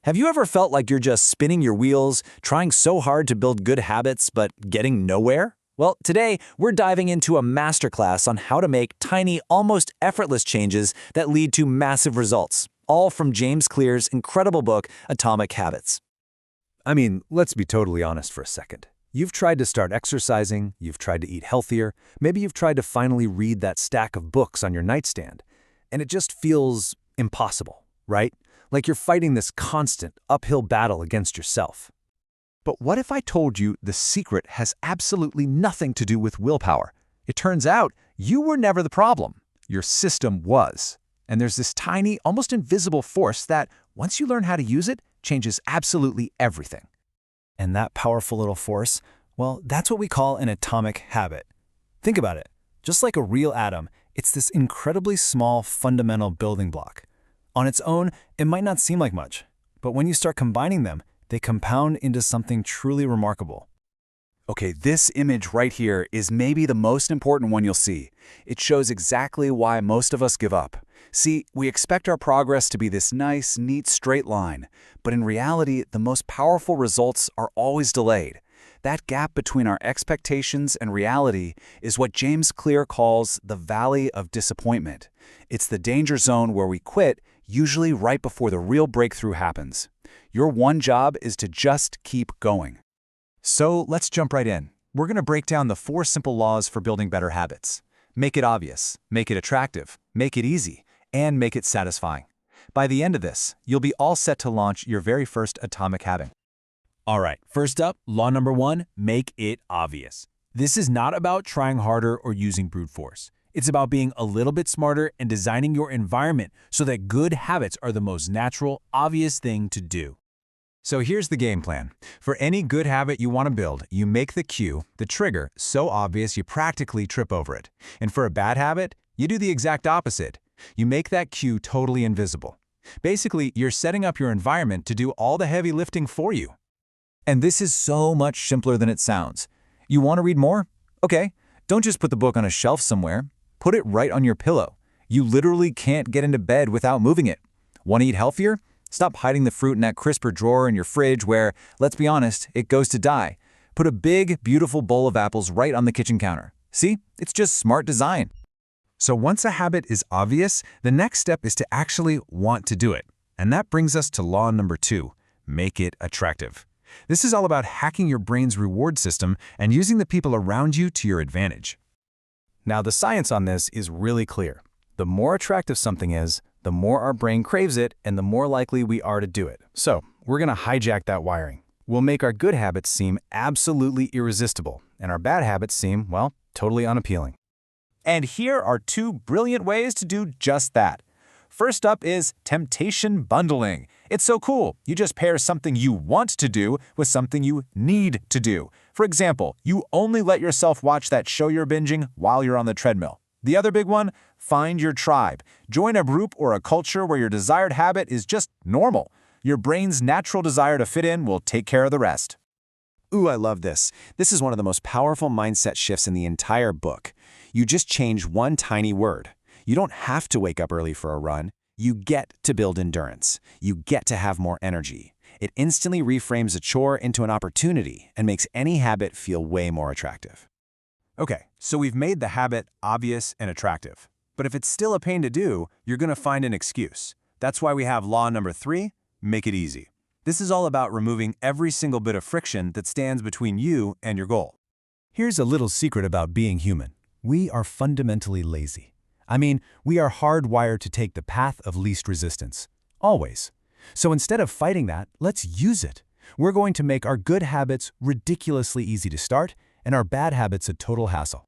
Have you ever felt like you're just spinning your wheels, trying so hard to build good habits, but getting nowhere? Well, today we're diving into a masterclass on how to make tiny, almost effortless changes that lead to massive results, all from James Clear's incredible book, Atomic Habits. I mean, let's be totally honest for a second. You've tried to start exercising, you've tried to eat healthier, maybe you've tried to finally read that stack of books on your nightstand, and it just feels impossible, right? Like you're fighting this constant uphill battle against yourself. But what if I told you the secret has absolutely nothing to do with willpower? It turns out you were never the problem. Your system was. And there's this tiny, almost invisible force that, once you learn how to use it, changes absolutely everything. And that powerful little force, well, that's what we call an atomic habit. Think about it. Just like a real atom, it's this incredibly small fundamental building block. On its own, it might not seem like much, but when you start combining them, they compound into something truly remarkable. Okay, this image right here is maybe the most important one you'll see. It shows exactly why most of us give up. See, we expect our progress to be this nice, neat, straight line, but in reality, the most powerful results are always delayed. That gap between our expectations and reality is what James Clear calls the valley of disappointment. It's the danger zone where we quit, usually right before the real breakthrough happens. Your one job is to just keep going. So let's jump right in. We're going to break down the 4 simple laws for building better habits. Make it obvious, make it attractive, make it easy, and make it satisfying. By the end of this, you'll be all set to launch your very first atomic habit. All right, first up, law number 1, make it obvious. This is not about trying harder or using brute force. It's about being a little bit smarter and designing your environment so that good habits are the most natural, obvious thing to do. So here's the game plan. For any good habit you want to build, you make the cue, the trigger, so obvious you practically trip over it. And for a bad habit, you do the exact opposite. You make that cue totally invisible. Basically, you're setting up your environment to do all the heavy lifting for you. And this is so much simpler than it sounds. You want to read more? Okay, don't just put the book on a shelf somewhere. Put it right on your pillow. You literally can't get into bed without moving it. Want to eat healthier? Stop hiding the fruit in that crisper drawer in your fridge where, let's be honest, it goes to die. Put a big, beautiful bowl of apples right on the kitchen counter. See? It's just smart design. So once a habit is obvious, the next step is to actually want to do it. And that brings us to law number 2, make it attractive. This is all about hacking your brain's reward system and using the people around you to your advantage. Now, the science on this is really clear. The more attractive something is, the more our brain craves it and the more likely we are to do it. So, we're going to hijack that wiring. We'll make our good habits seem absolutely irresistible, and our bad habits seem, well, totally unappealing. And here are 2 brilliant ways to do just that. First up is temptation bundling. It's so cool. You just pair something you want to do with something you need to do. For example, you only let yourself watch that show you're binging while you're on the treadmill. The other big one, find your tribe. Join a group or a culture where your desired habit is just normal. Your brain's natural desire to fit in will take care of the rest. Ooh, I love this. This is one of the most powerful mindset shifts in the entire book. You just change one tiny word. You don't have to wake up early for a run. You get to build endurance. You get to have more energy. It instantly reframes a chore into an opportunity and makes any habit feel way more attractive. Okay, so we've made the habit obvious and attractive. But if it's still a pain to do, you're going to find an excuse. That's why we have law number 3, make it easy. This is all about removing every single bit of friction that stands between you and your goal. Here's a little secret about being human. We are fundamentally lazy. I mean, we are hardwired to take the path of least resistance. Always. So instead of fighting that, let's use it. We're going to make our good habits ridiculously easy to start and our bad habits a total hassle.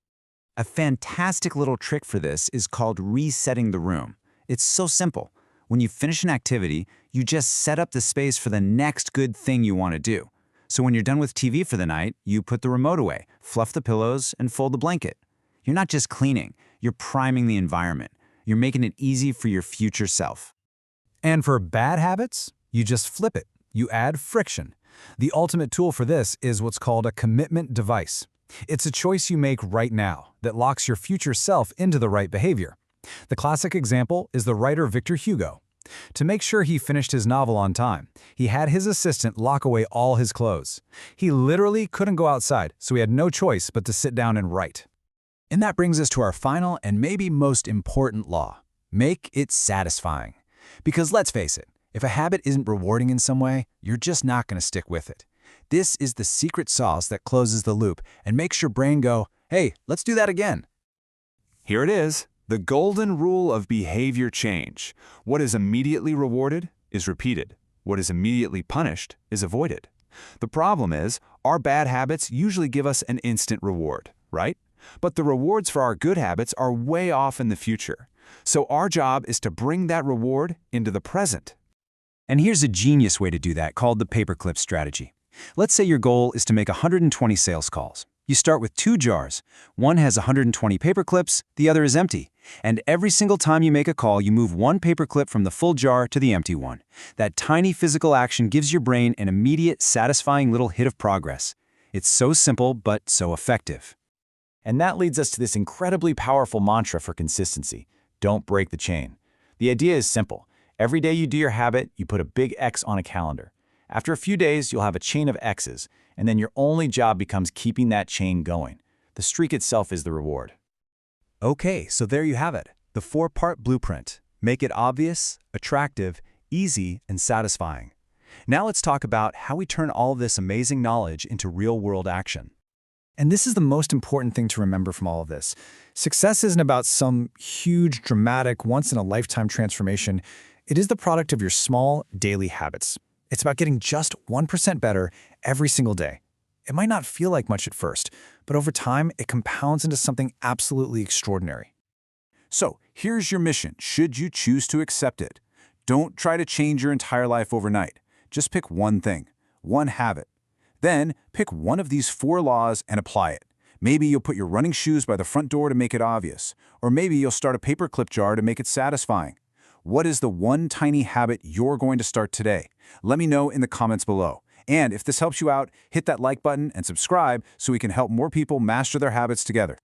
A fantastic little trick for this is called resetting the room. It's so simple. When you finish an activity, you just set up the space for the next good thing you want to do. So when you're done with TV for the night, you put the remote away, fluff the pillows, and fold the blanket. You're not just cleaning, you're priming the environment. You're making it easy for your future self. And for bad habits, you just flip it. You add friction. The ultimate tool for this is what's called a commitment device. It's a choice you make right now that locks your future self into the right behavior. The classic example is the writer Victor Hugo. To make sure he finished his novel on time, he had his assistant lock away all his clothes. He literally couldn't go outside, so he had no choice but to sit down and write. And that brings us to our final and maybe most important law. Make it satisfying. Because let's face it, if a habit isn't rewarding in some way, you're just not going to stick with it. This is the secret sauce that closes the loop and makes your brain go, hey, let's do that again. Here it is, the golden rule of behavior change. What is immediately rewarded is repeated. What is immediately punished is avoided. The problem is, our bad habits usually give us an instant reward, right? But the rewards for our good habits are way off in the future. So our job is to bring that reward into the present. And here's a genius way to do that called the paperclip strategy. Let's say your goal is to make 120 sales calls. You start with 2 jars. One has 120 paperclips, the other is empty. And every single time you make a call, you move 1 paperclip from the full jar to the empty one. That tiny physical action gives your brain an immediate, satisfying little hit of progress. It's so simple, but so effective. And that leads us to this incredibly powerful mantra for consistency. Don't break the chain. The idea is simple. Every day you do your habit, you put a big X on a calendar. After a few days, you'll have a chain of X's, and then your only job becomes keeping that chain going. The streak itself is the reward. Okay, so there you have it. The 4-part blueprint. Make it obvious, attractive, easy, and satisfying. Now let's talk about how we turn all of this amazing knowledge into real-world action. And this is the most important thing to remember from all of this. Success isn't about some huge, dramatic, once-in-a-lifetime transformation. It is the product of your small, daily habits. It's about getting just 1% better every single day. It might not feel like much at first, but over time, it compounds into something absolutely extraordinary. So, here's your mission, should you choose to accept it. Don't try to change your entire life overnight. Just pick one thing, one habit. Then, pick one of these 4 laws and apply it. Maybe you'll put your running shoes by the front door to make it obvious. Or maybe you'll start a paperclip jar to make it satisfying. What is the one tiny habit you're going to start today? Let me know in the comments below. And if this helps you out, hit that like button and subscribe so we can help more people master their habits together.